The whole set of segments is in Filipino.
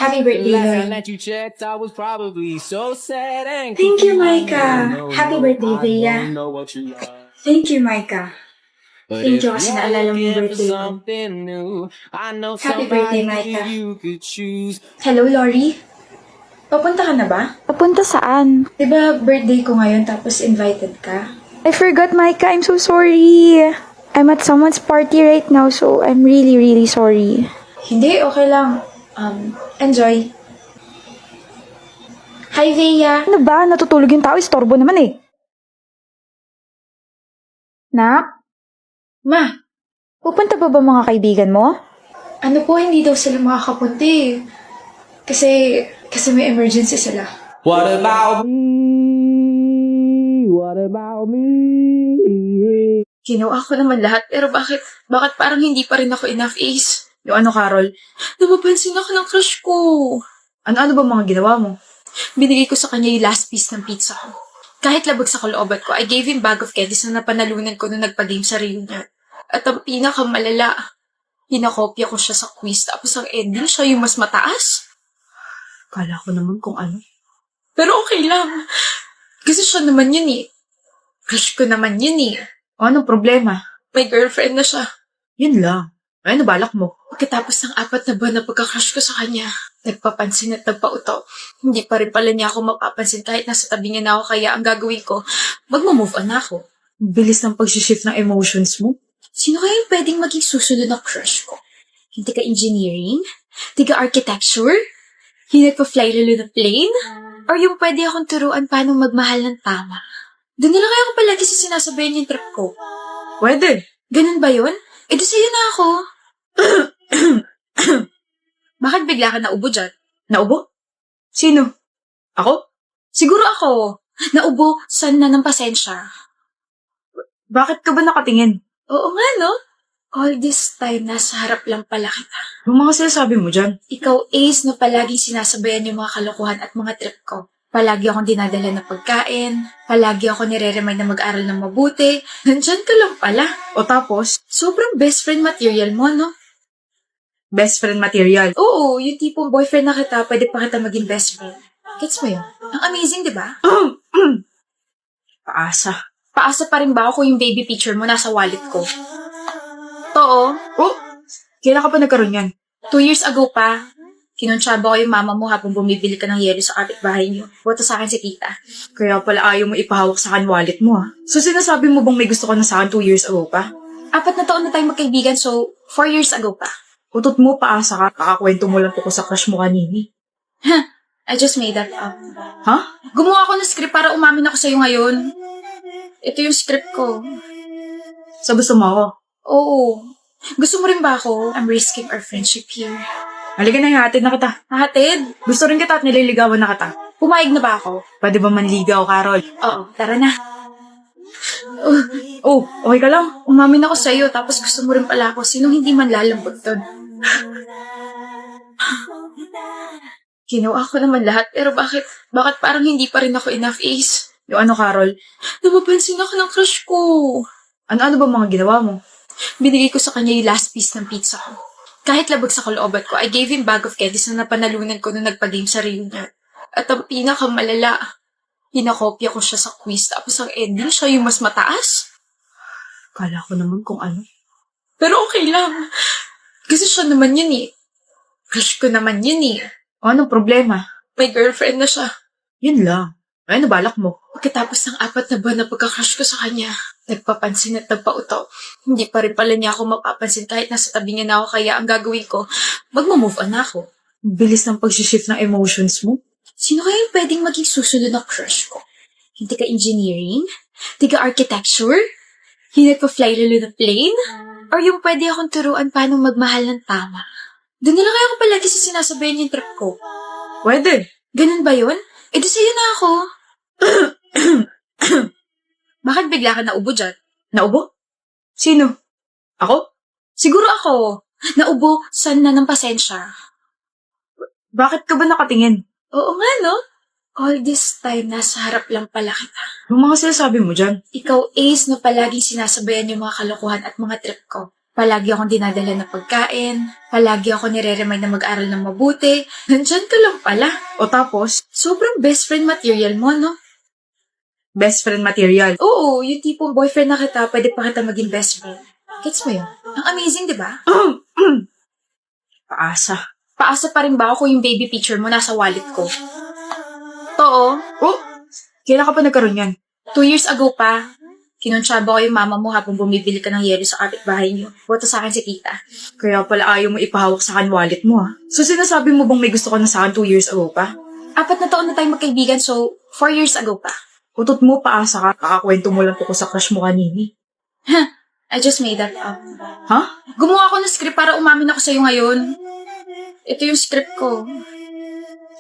Happy birthday, Last time Lord. that you checked, I was probably so sad and Thank you, Micah. confused. Happy birthday, I Thea. don't know what you are. Thank you, Micah. But Thank if you kasi you're naalala mo yung looking for birthday ko. something new, I know Happy birthday, somebody Micah. you could choose. Hello, Lori? Papunta ka na ba? Papunta saan? Diba birthday ko ngayon tapos invited ka? I forgot, Micah. I'm so sorry. I'm at someone's party right now, so I'm really, really sorry. Hindi, okay lang. Enjoy. Hi, Thea. Ano ba? Natutulog yung tao. Istorbo naman eh. Nak, Ma, pupunta pa ba mga kaibigan mo? ano po, hindi daw sila makakapunta eh. Kasi may emergency sila. What about me? What about me? Ginawa ko naman lahat, pero bakit parang hindi pa rin ako enough, Ace? Yung ano, Carol? Napapansin ako ng crush ko. Ano ba mga ginawa mo? Binigay ko sa kanya yung last piece ng pizza ko. Kahit labag sa kalooban ko, I gave him bag of candies na napanalunan ko nung nagpa-game sa reunion. At ang pinakamalala, hinakopya ko siya sa quiz, tapos ang ending siya yung mas mataas. Kala ko naman kung ano. Pero okay lang. Kasi siya naman yun eh. Crush ko naman yun eh. O anong problema? May girlfriend na siya. Yun lang. Ay, ano balak mo? Pagkatapos ng 4 na buwan na pagka-crush ko sa kanya, nagpapansin at nagpauto. Hindi pa rin pala niya ako mapapansin kahit nasa tabi niya na ako, kaya ang gagawin ko, magmo-move on na ako. Bilis ng pag-shift ng emotions mo. Sino kaya yung pwedeng maging susunod na crush ko? Yung taga-engineering? Taga-architecture? Yung nagpa-fly lalo ng plane? Or yung pwede akong turuan paano magmahal ng tama? Doon na lang kaya ako palagi sa sinasabayan yung trip ko. Pwede. Ganun ba yun? E di sa'yo na ako. Bakit bigla ka naubo dyan? Naubo? Sino? Ako? Siguro ako. Naubo, san na ng pasensya. Bakit ka ba nakatingin? Oo nga, no? All this time, nasa harap lang pala kita. Yung mga sinasabi mo dyan? Ikaw, Ace, na palaging sinasabayan yung mga kalokohan at mga trip ko. Palagi akong dinadala ng pagkain. Palagi ako nire-remind na mag-aral ng mabuti. Nandyan ka lang pala. O tapos, Sobrang best friend material mo, no? best friend material. Oo, yung tipong boyfriend na kita, pwede pa kita maging best friend. Gets mo yun? Ang amazing, di ba? Paasa. Paasa pa rin ba ako kung yung baby picture mo nasa wallet ko? Too, Oh! Kailan ka pa nagkaroon yan? 2 years ago pa, kinonsyaba ko yung mama mo habang bumibili ka ng yelo sa kapitbahay niyo. Buto sa akin si tita. Kaya pala ayaw mo ipahawak sa akin wallet mo, ha? So sinasabi mo bang may gusto ka na sa akin 2 years ago pa? 4 na taon na tayong magkaibigan, so 4 years ago pa. Utot mo, paasa ka. Kakakwento mo lang ko sa crush mo kanini. I just made that up. Ha? Gumawa ako ng script para umamin ako sa'yo ngayon. Ito yung script ko. So gusto mo ako? Oo. Gusto mo rin ba ako? I'm risking our friendship here. Halika na, ihatid na kita. Hatid? Gusto rin kita at nililigawan na kita. Pumayag na ba ako? Pwede ba manligaw, Carol? Oo, tara na. Oh, okay ka lang? Umamin ako sa'yo, tapos gusto mo rin pala ako. Sinong hindi man lalambot doon? Ginawa ko naman lahat, pero bakit parang hindi pa rin ako enough, Ace? Yung ano, Carol? Napapansin ako ng crush ko. Ano ba mga ginawa mo? Binigay ko sa kanya yung last piece ng pizza ko. Kahit labag sa kalooban ko, I gave him bag of candies na napanalunan ko nung nagpa-game sa reunion. At ang pinakamalala, hinakopya ko siya sa quiz, tapos ang ending siya yung mas mataas. Kala ko naman kung ano. Pero okay lang. Kasi siya naman yun eh. Crush ko naman yun eh. O anong problema? May girlfriend na siya. Yun lang. Ay, ano balak mo? Pagkatapos ng 4 na buwan na pagka-crush ko sa kanya, nagpapansin at nagpauto. Hindi pa rin pala niya ako mapapansin kahit nasa tabi niya na ako, kaya ang gagawin ko, magmo-move on na ako. Bilis ng pag-shift ng emotions mo. Sino kaya yung pwedeng maging susunod na crush ko? Yung taga-engineering? Taga-architecture? Yung nagpa-fly lalo ng plane? Or yung pwede akong turuan paano magmahal ng tama? Doon na lang kaya ako palagi sa sinasabayan yung trip ko. Pwede. Ganun ba yun? E di sa'yo na ako. Bakit bigla ka naubo dyan? Naubo? Sino? Ako? Siguro ako. Naubo, san na ng pasensya. Bakit ka ba nakatingin? Oo nga, no? All this time, nasa harap lang pala kita. Yung mga sinasabi mo dyan? Ikaw, Ace, na palaging sinasabayan yung mga kalokohan at mga trip ko. Palagi akong dinadala ng pagkain. Palagi ako nire-remind na mag-aral ng mabuti. Nandyan ka lang pala. O tapos, Sobrang best friend material mo, no? best friend material. Oo, yung tipong boyfriend na kita, pwede pa kita maging best friend. Gets mo yun? Ang amazing, di ba? Paasa. Paasa pa rin ba ako yung baby picture mo nasa wallet ko? Oo. Oh, kailan ka pa nagkaroon yan? 2 years ago pa, kinonsyaba ko yung mama mo habang bumibili ka ng yelo sa kapitbahay niyo. Buto sa akin si tita. Kaya pala ayaw mo ipahawak sa akin wallet mo So sinasabi mo bang may gusto ka na sa akin 2 years ago pa? 4 na taon na tayong magkaibigan, so 4 years ago pa. Utot mo, paasa ka. Kakakwento mo lang ko sa crush mo kanini. I just made that up. Ha? Gumawa ako ng script para umamin ako sa'yo ngayon. Ito yung script ko.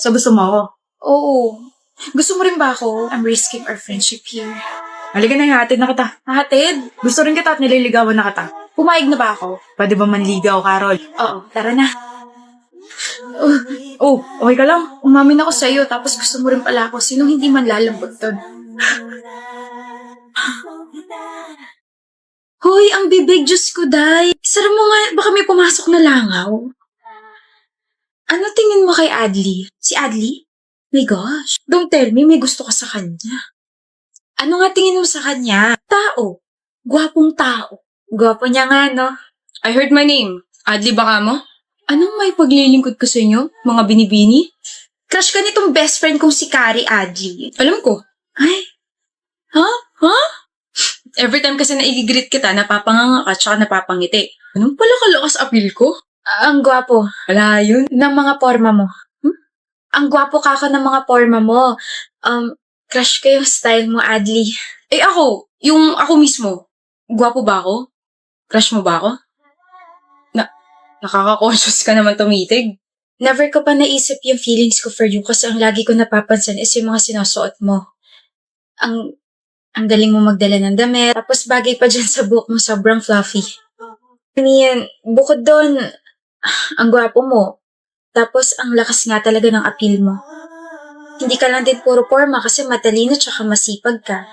So gusto mo ako? Oo. Gusto mo rin ba ako? I'm risking our friendship here. Halika na, ihatid na kita. Hatid? Gusto rin kita at nililigawan na kita. Pumayag na ba ako? Pwede ba manligaw, Carol? Oo, tara na. Oh, okay ka lang? Umamin ako sa'yo, tapos gusto mo rin pala ako. Sinong hindi man lalambot doon? Hoy, ang bibig, Diyos ko, day. Sara mo nga, baka may pumasok na langaw. Ano tingin mo kay Adli? Si Adli? My gosh, don't tell me may gusto ka sa kanya. Ano nga tingin mo sa kanya? Tao. Gwapong tao. Gwapo niya nga, no? I heard my name. Adli baka mo? Anong may paglilingkod ko sa inyo, mga binibini? Crush ka nitong best friend kong si Kari Adli. Alam ko. Ay? Ha? Ha? Every time kasi naigigreet kita, napapanganga ka tsaka napapangiti. Anong pala kalakas appeal ko? Ang gwapo Wala yun. ng mga forma mo. Ang gwapo ka ng mga forma mo. Crush ko yung style mo, Adli. Eh ako, yung ako mismo, gwapo ba ako? Crush mo ba ako? Nakaka-conscious ka naman tumitig. Never ko pa naisip yung feelings ko for you kasi ang lagi ko napapansin is yung mga sinusuot mo. Ang galing mo magdala ng damit, tapos bagay pa dyan sa buhok mo, sobrang fluffy. I mean, bukod doon, ang gwapo mo. Tapos ang lakas nga talaga ng appeal mo. Hindi ka lang din puro forma kasi matalino tsaka masipag ka.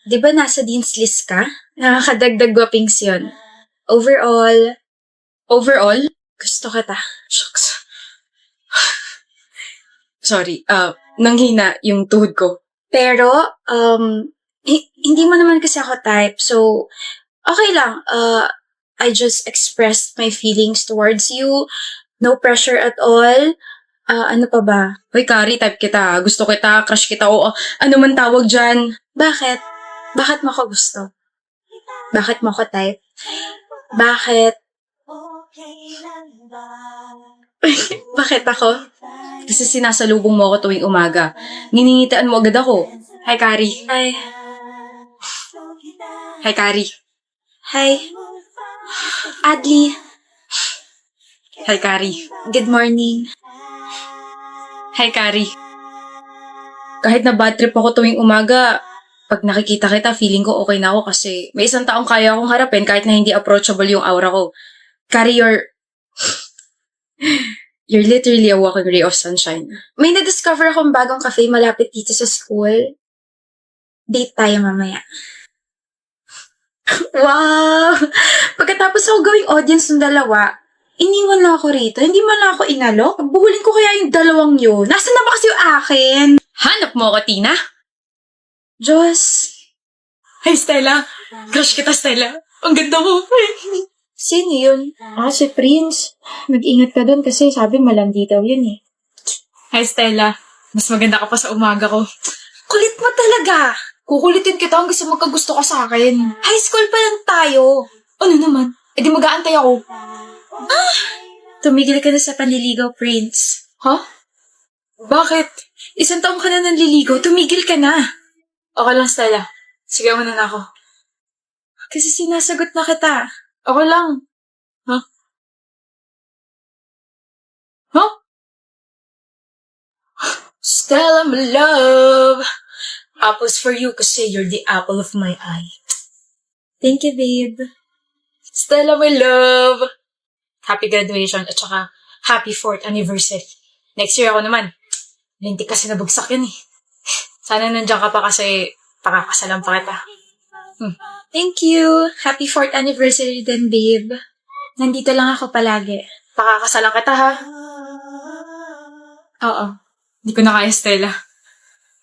Di ba nasa dean's list ka? Nakakadagdag gwapings yun. Overall, gusto kita. Shucks. Sorry, nanghina yung tuhod ko. Pero, hindi mo naman kasi ako type. So, okay lang. I just expressed my feelings towards you. No pressure at all. Ano pa ba? Hoy, Kari, type kita. Gusto kita, crush kita, o ano man tawag dyan. Bakit? Bakit mo ako gusto? Bakit mo ako type? Bakit? Bakit ako? Kasi sinasalubong mo ako tuwing umaga. Nginingitian mo agad ako. Hi, Kari. Hi. Hi, Kari. Hi. Adli. Hi, Kari. Good morning. Hi, Kari. Kahit na bad trip ako tuwing umaga, pag nakikita kita, feeling ko okay na ako kasi may isang taong kaya akong harapin kahit na hindi approachable yung aura ko. Kari, you're literally a walking ray of sunshine. May na-discover akong bagong cafe malapit dito sa school. Date tayo mamaya. Wow! Pagkatapos ako gawing audience ng dalawa, iniwan na ako rito. Hindi man lang ako inalok. Buhulin ko kaya yung dalawang yun. Nasaan na ba kasi yung akin? Hanap mo ako, Tina? Diyos. Hi, Stella. Crush kita, Stella. Ang ganda mo. Sino yun? Si Prince. Mag-ingat ka doon kasi sabi malandi daw yun eh. Hi, Stella. Mas maganda ka pa sa umaga ko. Kulit mo talaga. Kukulitin kita hanggang sa magkagusto ka sa akin. High school pa lang tayo. Ano naman? E di mag-aantay ako. Tumigil ka na sa panliligaw, Prince. Ha? Bakit? 1 taong ka na nanliligaw, tumigil ka na. Okay lang, Stella. Sige, muna na ako. Kasi sinasagot na kita. Okay lang. Ha? Ha? Stella, my love. Apples for you kasi you're the apple of my eye. Thank you, babe. Stella, my love. Happy graduation at saka happy 4th anniversary. Next year ako naman. Lintik kasi nabugsak yun eh. Sana nandiyan ka pa kasi pakakasalan pa kita. Thank you. Happy 4th anniversary then, babe. Nandito lang ako palagi. Pakakasalan kita, ha? Oo. Hindi ko na kaya, Stella.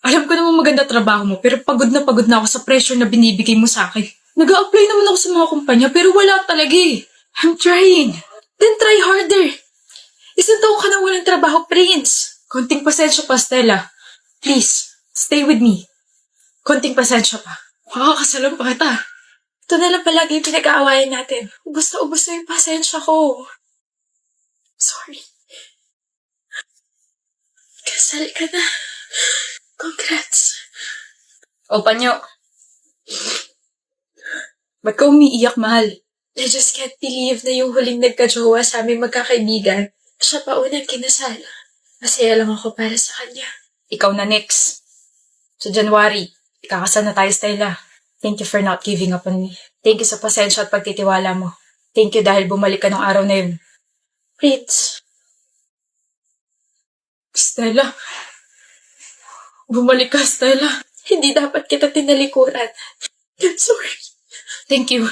Alam ko namang maganda trabaho mo, pero pagod na ako sa pressure na binibigay mo sa akin. Nag-a-apply naman ako sa mga kumpanya, pero wala talaga eh. I'm trying. Then try harder. Isang taon ka na walang trabaho, Prince. Konting pasensya pa, Stella. Please, stay with me. Konting pasensya pa. Makakasalan pa kita. Ito na lang palagi yung pinag-aawayan natin. Ubus na yung pasensya ko. Sorry. Kasal ka na. Congrats. O, Panyo. Ba't ka umiiyak, mahal? I just can't believe na yung huling nagka-jowa sa aming magkakaibigan, siya pa unang kinasal. Masaya lang ako para sa kanya. Ikaw na next. Sa January, ikakasal na tayo, Stella. Thank you for not giving up on me. Thank you sa pasensya at pagtitiwala mo. Thank you dahil bumalik ka ng araw na yun. Prince, Stella. Bumalik ka, Stella. hindi dapat kita tinalikuran. I'm sorry. Thank you.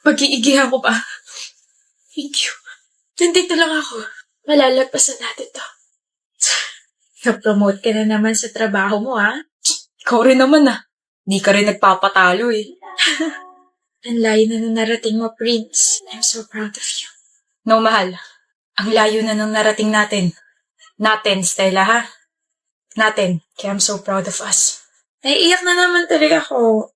Pag-iigihan ko pa. Thank you. Nandito lang ako. Malalagpasan natin to. Na-promote ka na naman sa trabaho mo, ha? Ikaw rin naman ah. Di ka rin nagpapatalo eh. Ang layo na nung narating mo, Prince. I'm so proud of you. No, mahal. Ang layo na nung narating natin. Natin, Stella, ha? Natin. Kaya I'm so proud of us. Naiiyak na naman talaga ako.